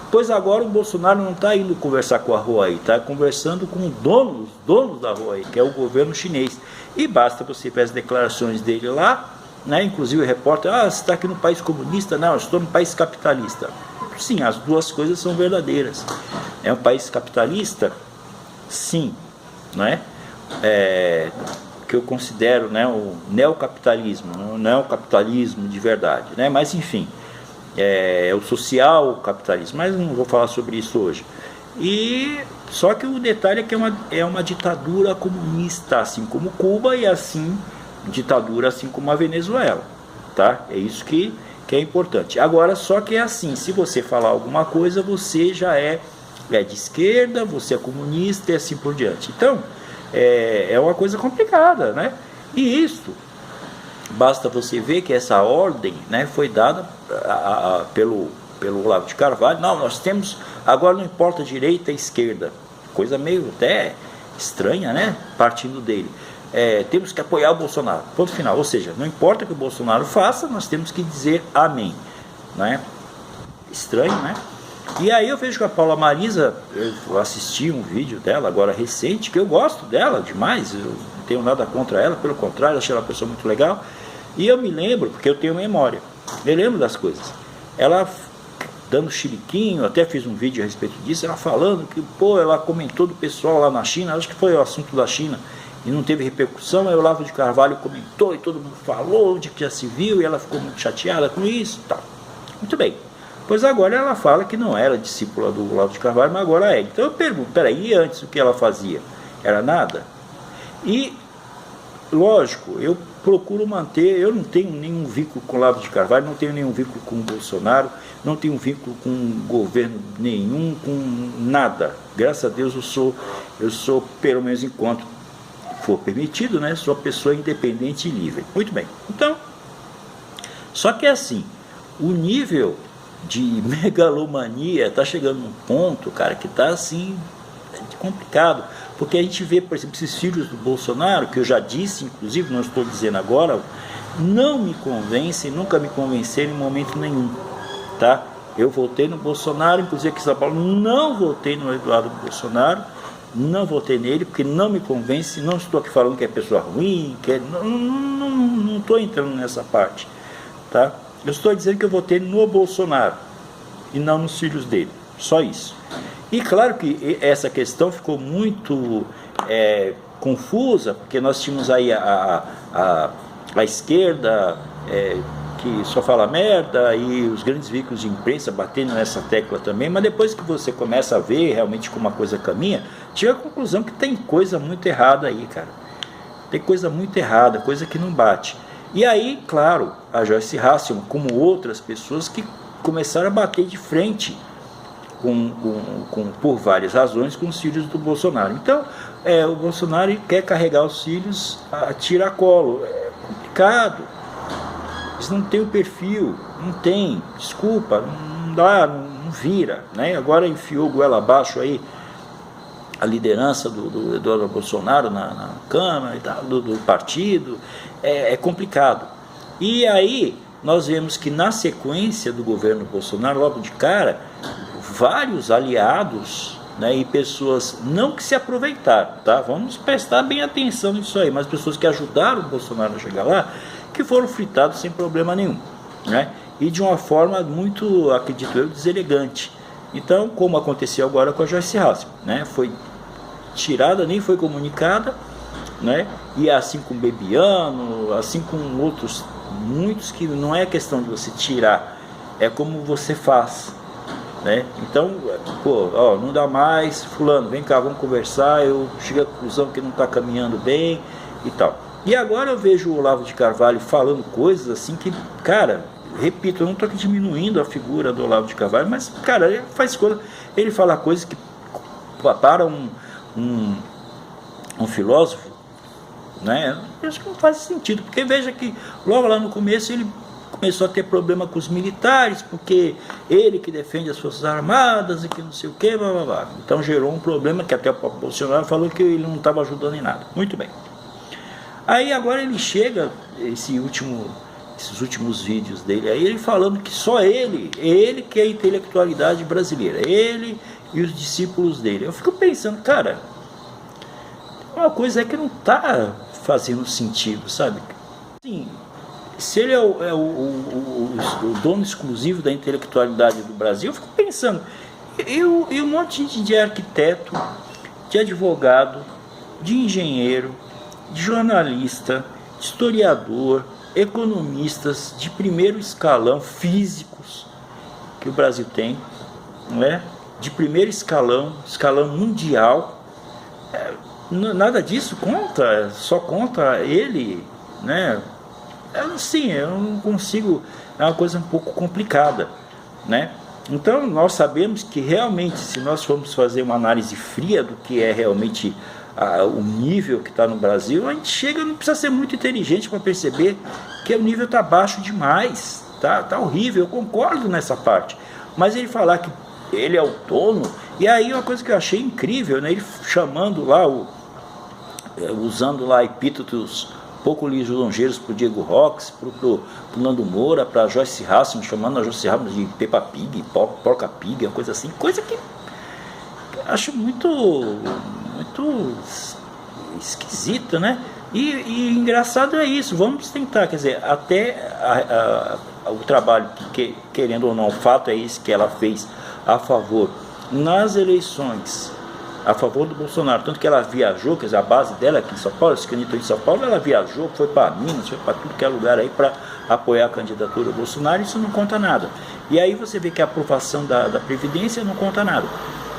Pois agora o Bolsonaro não está indo conversar com a Huawei, está conversando com os donos da Huawei, que é o governo chinês. E basta você ver as declarações dele lá, né? Inclusive o repórter, você está aqui no país comunista? Não, eu estou no país capitalista. Sim, as duas coisas são verdadeiras. É um país capitalista? Sim, não é? Que eu considero, né, o neocapitalismo, não é o capitalismo de verdade, né? Mas enfim, é o social capitalismo, mas não vou falar sobre isso hoje. E só que o detalhe é que é uma ditadura comunista, assim como Cuba, e assim ditadura assim como a Venezuela, tá? É isso que é importante. Agora, só que é assim, se você falar alguma coisa, você já é de esquerda, você é comunista e assim por diante. Então, é uma coisa complicada, né? E isso, basta você ver que essa ordem, né, foi dada pelo Olavo de Carvalho. Não, nós temos, agora não importa direita e esquerda, coisa meio até estranha, né, partindo dele. Temos que apoiar o Bolsonaro, ponto final. Ou seja, não importa o que o Bolsonaro faça, nós temos que dizer amém, né? Estranho, né? E aí eu vejo que a Paula Marisa, eu assisti um vídeo dela agora recente, que eu gosto dela demais, eu não tenho nada contra ela, pelo contrário, achei ela uma pessoa muito legal. E eu me lembro, porque eu tenho memória, eu lembro das coisas. Ela dando chiliquinho, até fiz um vídeo a respeito disso, ela falando que, ela comentou do pessoal lá na China, acho que foi o assunto da China, e não teve repercussão. Aí o Olavo de Carvalho comentou e todo mundo falou de que já se viu, e ela ficou muito chateada com isso, tá. Muito bem. Pois agora ela fala que não era discípula do Olavo de Carvalho, mas agora é. Então eu pergunto, peraí, e antes o que ela fazia? Era nada? E, lógico, eu procuro manter, eu não tenho nenhum vínculo com o Olavo de Carvalho, não tenho nenhum vínculo com o Bolsonaro, não tenho vínculo com governo nenhum, com nada. Graças a Deus eu sou pelo menos enquanto for permitido, né? Sou pessoa independente e livre. Muito bem. Então, só que é assim, o nível de megalomania está chegando num ponto, cara, que está assim complicado, porque a gente vê, por exemplo, esses filhos do Bolsonaro, que eu já disse, inclusive, não estou dizendo agora, não me convencem, nunca me convenceram em momento nenhum, tá? Eu votei no Bolsonaro, inclusive aqui em São Paulo, não votei no Eduardo Bolsonaro, não votei nele, porque não me convence. Não estou aqui falando que é pessoa ruim, não estou entrando nessa parte, tá? Eu estou dizendo que eu votei no Bolsonaro e não nos filhos dele, só isso. E claro que essa questão ficou muito confusa, porque nós tínhamos aí a esquerda que só fala merda, e os grandes veículos de imprensa batendo nessa tecla também, mas depois que você começa a ver realmente como a coisa caminha, chega à conclusão que tem coisa muito errada aí, cara. Tem coisa muito errada, coisa que não bate. E aí, claro, a Joyce Hasselman, como outras pessoas que começaram a bater de frente por várias razões com os filhos do Bolsonaro. Então, o Bolsonaro quer carregar os filhos a tiracolo. É complicado. Eles não têm o perfil, não tem, desculpa, não dá, não vira, né? Agora enfiou goela abaixo aí a liderança do Eduardo Bolsonaro na Câmara e tal, do partido. É complicado. E aí nós vemos que na sequência do governo Bolsonaro, logo de cara, vários aliados, né, e pessoas não que se aproveitaram, tá? Vamos prestar bem atenção nisso aí, mas pessoas que ajudaram o Bolsonaro a chegar lá, que foram fritados sem problema nenhum, né? E de uma forma muito, acredito eu, deselegante. Então, como aconteceu agora com a Joyce Hasselman, né? Foi tirada, nem foi comunicada, né? E assim com o Bebiano, assim com outros, muitos, que não é questão de você tirar, é como você faz, né? Então, não dá mais, fulano, vem cá, vamos conversar, eu cheguei à conclusão que não está caminhando bem e tal. E agora eu vejo o Olavo de Carvalho falando coisas assim que, cara, repito, eu não estou aqui diminuindo a figura do Olavo de Carvalho, mas, cara, ele faz coisa, ele fala coisas que para um filósofo, né, eu acho que não faz sentido, porque veja que logo lá no começo ele começou a ter problema com os militares, porque ele que defende as Forças Armadas e que não sei o que, blá blá blá. Então gerou um problema que até o próprio Bolsonaro falou que ele não estava ajudando em nada. Muito bem. Aí agora ele chega, esse último esses últimos vídeos dele aí, ele falando que só ele que é a intelectualidade brasileira, ele e os discípulos dele. Eu fico pensando, cara, uma coisa é que não está fazendo sentido, sabe? Sim, se ele é o dono exclusivo da intelectualidade do Brasil, eu fico pensando, e um monte de arquiteto, de advogado, de engenheiro, de jornalista, de historiador, economistas de primeiro escalão, físicos, que o Brasil tem, não é? De primeiro escalão mundial, nada disso conta, só conta ele, né? Eu não consigo, é uma coisa um pouco complicada, né? Então nós sabemos que realmente, se nós formos fazer uma análise fria do que é realmente o nível que está no Brasil, a gente chega, não precisa ser muito inteligente para perceber que o nível está baixo demais, tá horrível, eu concordo nessa parte. Mas ele falar que ele é o dono, e aí uma coisa que eu achei incrível, né, ele chamando lá, usando lá epítetos pouco lisonjeiros para o Diego Rox, para o Nando Moura, para a Joyce Hasselman, chamando a Joyce Hasselman de Peppa Pig, Porca Pig, uma coisa assim, coisa que acho muito esquisito, né? E engraçado é isso, vamos tentar, quer dizer, até o trabalho que, querendo ou não, o fato é esse que ela fez a favor, nas eleições, a favor do Bolsonaro, tanto que ela viajou, quer dizer, a base dela aqui em São Paulo, esse candidato em São Paulo, ela viajou, foi para Minas, foi para tudo que é lugar aí para apoiar a candidatura do Bolsonaro, isso não conta nada. E aí você vê que a aprovação da Previdência não conta nada.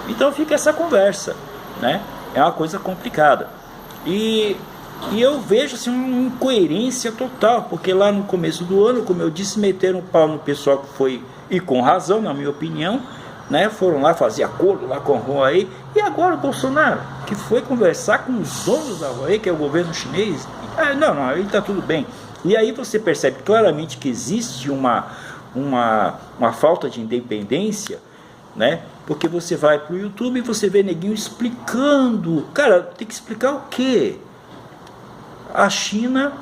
Então fica essa conversa, né? É uma coisa complicada. E eu vejo assim, uma incoerência total, porque lá no começo do ano, como eu disse, meteram o pau no pessoal que foi, e com razão, na minha opinião, né? Foram lá fazer acordo lá com a Huawei, e agora o Bolsonaro, que foi conversar com os donos da Huawei, que é o governo chinês, não, aí está tudo bem. E aí você percebe claramente que existe uma falta de independência, né? Porque você vai para o YouTube e você vê neguinho explicando. Cara, tem que explicar o quê? A China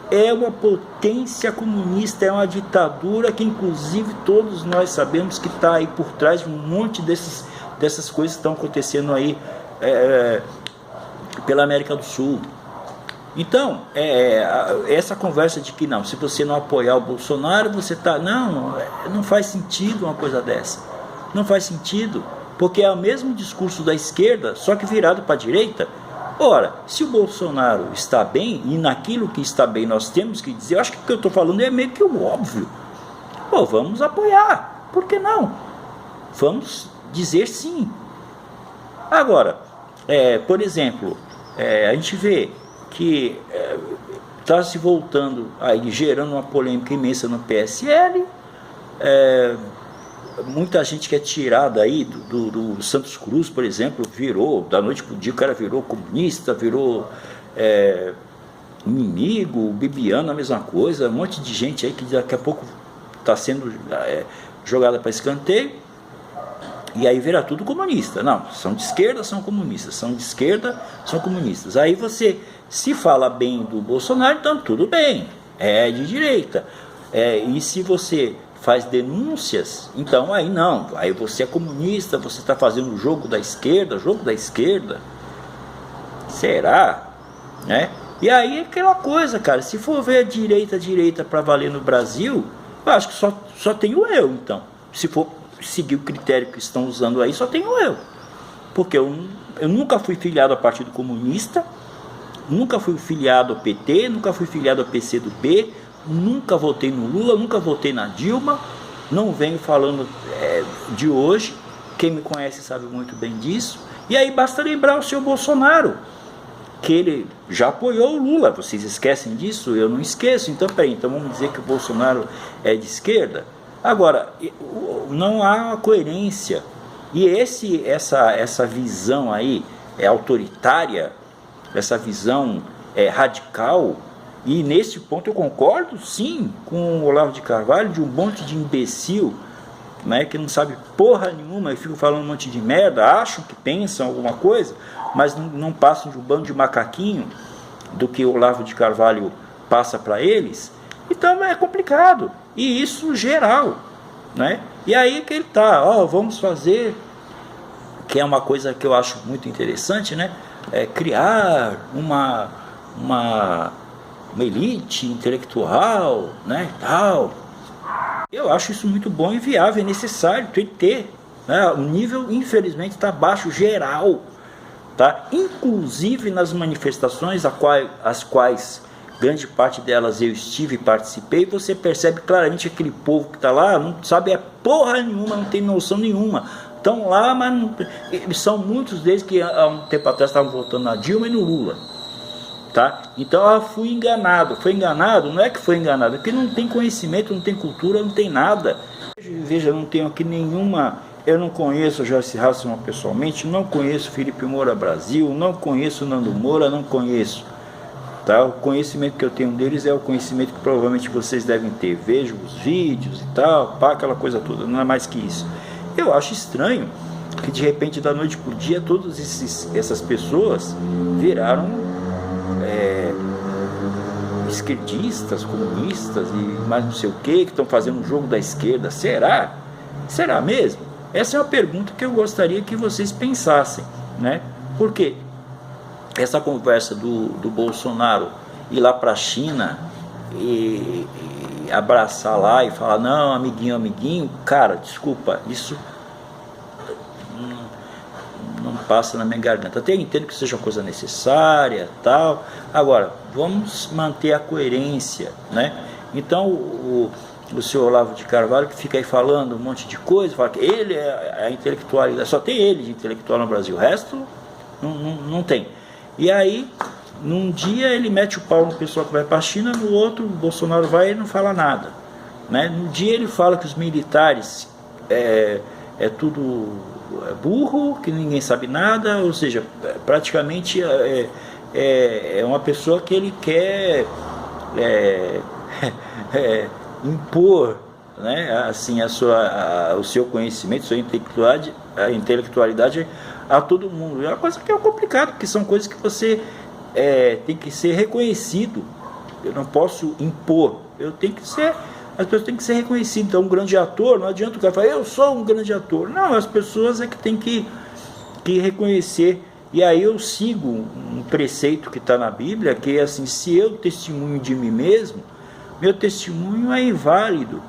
é uma potência comunista, é uma ditadura que inclusive todos nós sabemos que está aí por trás de um monte dessas coisas que estão acontecendo aí pela América do Sul. Então, essa conversa de que não, se você não apoiar o Bolsonaro, você está... não faz sentido uma coisa dessa. Não faz sentido, porque é o mesmo discurso da esquerda, só que virado para a direita. Ora, se o Bolsonaro está bem, e naquilo que está bem nós temos que dizer, eu acho que o que eu estou falando é meio que o óbvio. Pô, vamos apoiar, por que não? Vamos dizer sim. Agora, por exemplo, a gente vê que está se voltando aí, gerando uma polêmica imensa no PSL, muita gente que é tirada aí do Santos Cruz, por exemplo, virou, da noite para o dia, o cara virou comunista, virou inimigo, Bibiano, a mesma coisa, um monte de gente aí que daqui a pouco está sendo jogada para escanteio, e aí vira tudo comunista. Não, são de esquerda, são comunistas, são de esquerda, são comunistas. Aí você se fala bem do Bolsonaro, então tudo bem, é de direita. E se você faz denúncias, então aí não, aí você é comunista, você está fazendo o jogo da esquerda, será? Né? E aí é aquela coisa, cara, se for ver a direita para valer no Brasil, eu acho que só tem o eu, então, se for seguir o critério que estão usando aí, só tem o eu, porque eu nunca fui filiado ao Partido Comunista, nunca fui filiado ao PT, nunca fui filiado ao PCdoB, nunca votei no Lula, nunca votei na Dilma, não venho falando de hoje, quem me conhece sabe muito bem disso. E aí basta lembrar o senhor Bolsonaro, que ele já apoiou o Lula, vocês esquecem disso? Eu não esqueço. Então peraí, então vamos dizer que o Bolsonaro é de esquerda? Agora, não há uma coerência, e essa visão aí autoritária, essa visão radical. E nesse ponto eu concordo sim com o Olavo de Carvalho, de um monte de imbecil, né, que não sabe porra nenhuma e fica falando um monte de merda, acham que pensam alguma coisa, mas não passam de um bando de macaquinho do que o Olavo de Carvalho passa para eles, Então é complicado, e isso geral, né? E aí que ele tá, vamos fazer, que é uma coisa que eu acho muito interessante, né? Criar uma elite intelectual, né? Tal. Eu acho isso muito bom e viável, é necessário, tem que ter, né? O nível, infelizmente, está baixo geral, tá? Inclusive nas manifestações as quais grande parte delas eu estive e participei, você percebe claramente que aquele povo que está lá não sabe porra nenhuma, não tem noção nenhuma. Estão lá, mas não, são muitos deles que há um tempo atrás estavam votando na Dilma e no Lula. Tá? Então eu fui enganado. Foi enganado? Não é que foi enganado, é porque não tem conhecimento, não tem cultura, não tem nada. Veja, eu não tenho aqui nenhuma. Eu não conheço Joyce Hasselman pessoalmente, não conheço Felipe Moura Brasil, não conheço Nando Moura, não conheço. Tá? O conhecimento que eu tenho deles é o conhecimento que provavelmente vocês devem ter. Vejo os vídeos e tal, pá, aquela coisa toda, não é mais que isso. Eu acho estranho que de repente, da noite para o dia, todas essas pessoas viraram esquerdistas, comunistas e mais não sei o que estão fazendo um jogo da esquerda. Será? Será mesmo? Essa é uma pergunta que eu gostaria que vocês pensassem, né? Porque essa conversa do Bolsonaro ir lá para a China e abraçar lá e falar, não, amiguinho, cara, desculpa, isso não passa na minha garganta. Até entendo que seja uma coisa necessária, tal. Agora, vamos manter a coerência, né? Então, o senhor Olavo de Carvalho, que fica aí falando um monte de coisa, fala que ele é a intelectualidade, só tem ele de intelectual no Brasil, o resto não tem. E aí, num dia ele mete o pau no pessoal que vai para a China, no outro o Bolsonaro vai e não fala nada, né? No dia ele fala que os militares é tudo burro, que ninguém sabe nada, ou seja, praticamente é uma pessoa que ele quer impor, né, assim, o seu conhecimento, a sua intelectualidade a todo mundo. É uma coisa que é complicado, porque são coisas que você tem que ser reconhecido. Eu não posso impor, as pessoas têm que ser reconhecidas. Então, um grande ator, não adianta o cara falar, eu sou um grande ator. Não, as pessoas é que têm que reconhecer. E aí eu sigo um preceito que está na Bíblia, que é assim, se eu testemunho de mim mesmo, meu testemunho é inválido.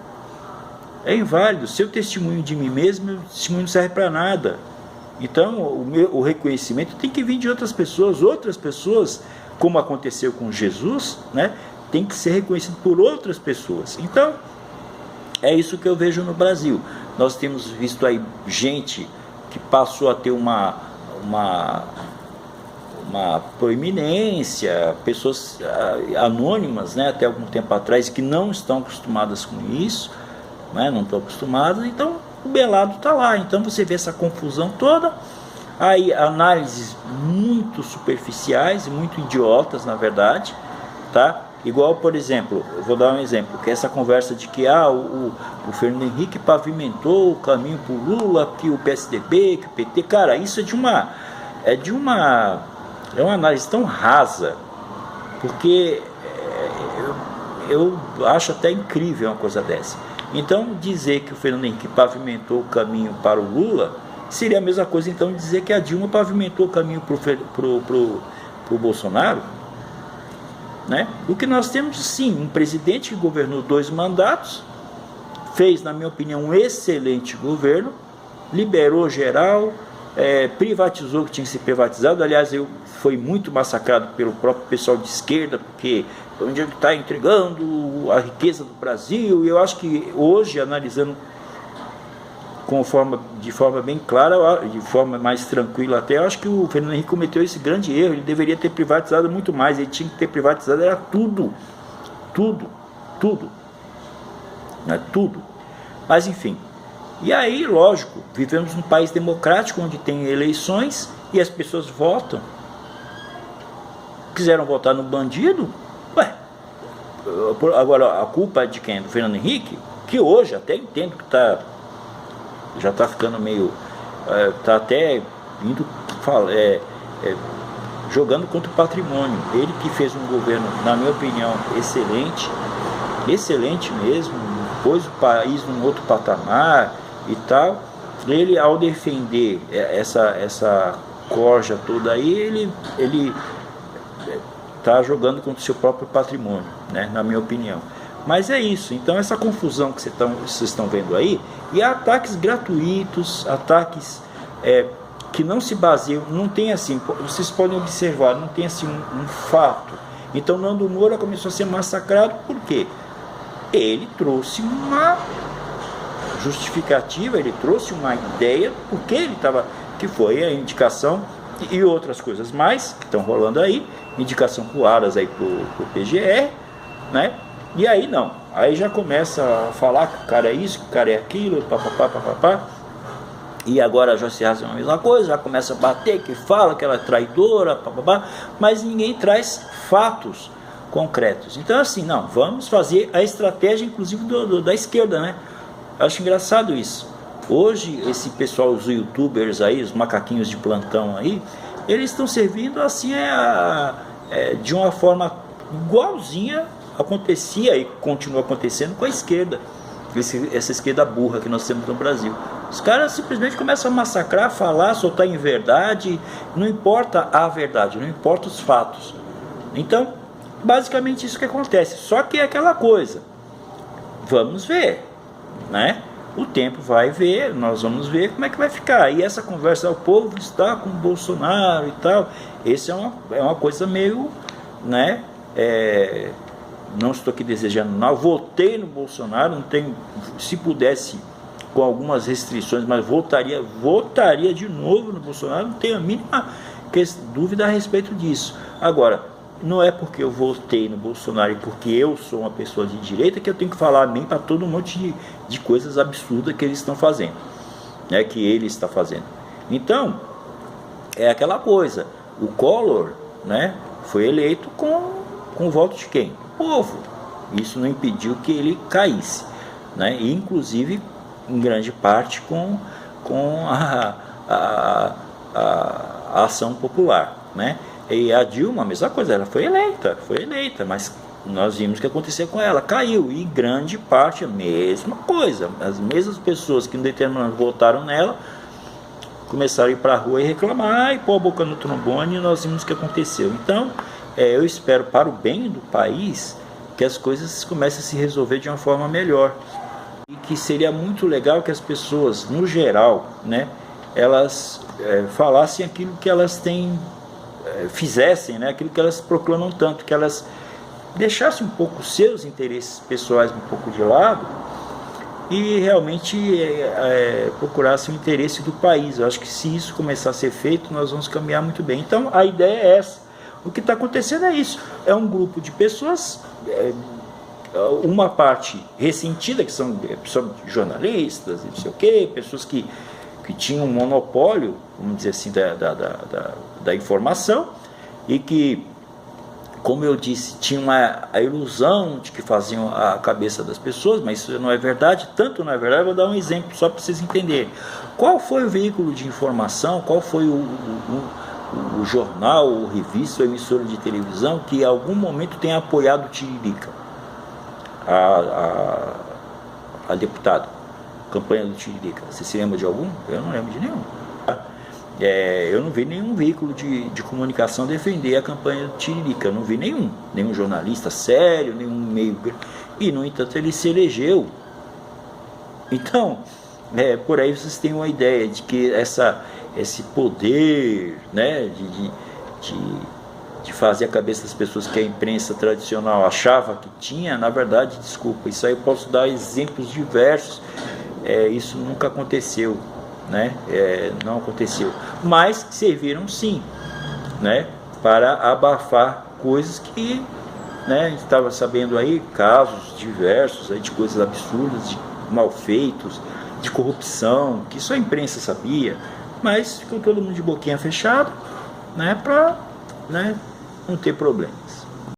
É inválido. Se eu testemunho de mim mesmo, meu testemunho não serve para nada. Então, o reconhecimento tem que vir de outras pessoas, como aconteceu com Jesus, né? Tem que ser reconhecido por outras pessoas. Então, é isso que eu vejo no Brasil. Nós temos visto aí gente que passou a ter uma proeminência, pessoas anônimas, né, até algum tempo atrás, que não estão acostumadas com isso, né, não estão acostumadas, então o belado está lá. Então você vê essa confusão toda, aí análises muito superficiais, muito idiotas, na verdade, tá? Igual, por exemplo, eu vou dar um exemplo, que é essa conversa de que o Fernando Henrique pavimentou o caminho para o Lula, que o PSDB, que o PT, cara, isso é uma análise tão rasa, porque eu acho até incrível uma coisa dessa. Então, dizer que o Fernando Henrique pavimentou o caminho para o Lula seria a mesma coisa, então, dizer que a Dilma pavimentou o caminho para o Bolsonaro, né? O que nós temos, sim, um presidente que governou 2 mandatos, fez, na minha opinião, um excelente governo, liberou geral, privatizou o que tinha que ser privatizado. Aliás, foi muito massacrado pelo próprio pessoal de esquerda, porque onde ele está entregando a riqueza do Brasil. E eu acho que hoje, analisando de forma bem clara, de forma mais tranquila até, eu acho que o Fernando Henrique cometeu esse grande erro. Ele deveria ter privatizado muito mais, ele tinha que ter privatizado, era tudo, né? Tudo. Mas enfim, e aí, lógico, vivemos num país democrático, onde tem eleições e as pessoas votam. Quiseram votar no bandido? Ué, agora a culpa é de quem? Do Fernando Henrique? Que hoje até entendo que já está ficando meio, está até indo, jogando contra o patrimônio. Ele que fez um governo, na minha opinião, excelente, excelente mesmo, pôs o país num outro patamar e tal. Ele, ao defender essa corja toda aí, ele está jogando contra o seu próprio patrimônio, né, na minha opinião. Mas é isso. Então essa confusão que vocês estão vendo aí, e ataques gratuitos, ataques que não se baseiam, não tem assim, vocês podem observar, não tem assim um fato. Então Nando Moura começou a ser massacrado por quê? Ele trouxe uma justificativa, ele trouxe uma ideia, porque ele estava, que foi a indicação e outras coisas mais que estão rolando aí, indicação pro Aras aí pro PGR, né? E aí não, aí já começa a falar que o cara é isso, que o cara é aquilo, papapá. E agora a Joyce Hasselman é a mesma coisa, já começa a bater, que fala que ela é traidora, papapá, mas ninguém traz fatos concretos. Então assim, não, vamos fazer a estratégia inclusive da esquerda, né? Acho engraçado isso. Hoje esse pessoal, os youtubers aí, os macaquinhos de plantão aí, eles estão servindo assim de uma forma igualzinha acontecia e continua acontecendo com a esquerda, essa esquerda burra que nós temos no Brasil. Os caras simplesmente começam a massacrar, falar, soltar em verdade, não importa a verdade, não importa os fatos. Então, basicamente isso que acontece. Só que é aquela coisa, vamos ver, né? O tempo vai ver, nós vamos ver como é que vai ficar. E essa conversa, o povo está com o Bolsonaro e tal, esse é uma coisa meio, né? Não estou aqui desejando não, votei no Bolsonaro, não tenho, se pudesse com algumas restrições, mas votaria de novo no Bolsonaro, não tenho a mínima dúvida a respeito disso. Agora, não é porque eu votei no Bolsonaro e porque eu sou uma pessoa de direita que eu tenho que falar amém para todo um monte de coisas absurdas que eles estão fazendo, né, que ele está fazendo. Então, é aquela coisa, o Collor, né, foi eleito com o voto de quem? O povo. Isso não impediu que ele caísse, né, e inclusive em grande parte com a ação popular, né. E a Dilma, a mesma coisa, ela foi eleita, mas nós vimos o que aconteceu com ela, caiu, e grande parte a mesma coisa, as mesmas pessoas que em determinado votaram nela, começaram a ir para a rua e reclamar, e pôr a boca no trombone, e nós vimos o que aconteceu. Então, eu espero, para o bem do país, que as coisas comecem a se resolver de uma forma melhor, e que seria muito legal que as pessoas, no geral, né, elas falassem aquilo que elas têm, fizessem, né, aquilo que elas proclamam tanto, que elas deixassem um pouco os seus interesses pessoais um pouco de lado e realmente procurassem o interesse do país. Eu acho que se isso começar a ser feito, nós vamos caminhar muito bem. Então a ideia é essa. O que está acontecendo é isso, é um grupo de pessoas, uma parte ressentida, que são jornalistas, não sei o quê, pessoas que tinham um monopólio, vamos dizer assim, da informação, e que, como eu disse, tinham a ilusão de que faziam a cabeça das pessoas, mas isso não é verdade, tanto não é verdade. Eu vou dar um exemplo só para vocês entenderem. Qual foi o veículo de informação, qual foi o jornal, ou revista, ou emissora de televisão que em algum momento tenha apoiado o Tiririca, a deputado? Campanha do Tiririca. Você se lembra de algum? Eu não lembro de nenhum. Eu não vi nenhum veículo de comunicação defender a campanha do Tiririca. Eu não vi nenhum jornalista sério, nenhum meio. E, no entanto, ele se elegeu. Então, por aí vocês têm uma ideia de que esse poder, né, de fazer a cabeça das pessoas que a imprensa tradicional achava que tinha, na verdade, desculpa, isso aí eu posso dar exemplos diversos. Isso nunca aconteceu, né? Não aconteceu, mas serviram sim, né, para abafar coisas que, né, a gente estava sabendo aí, casos diversos aí de coisas absurdas, de malfeitos, de corrupção, que só a imprensa sabia, mas ficou todo mundo de boquinha fechada, né, para, né, não ter problemas.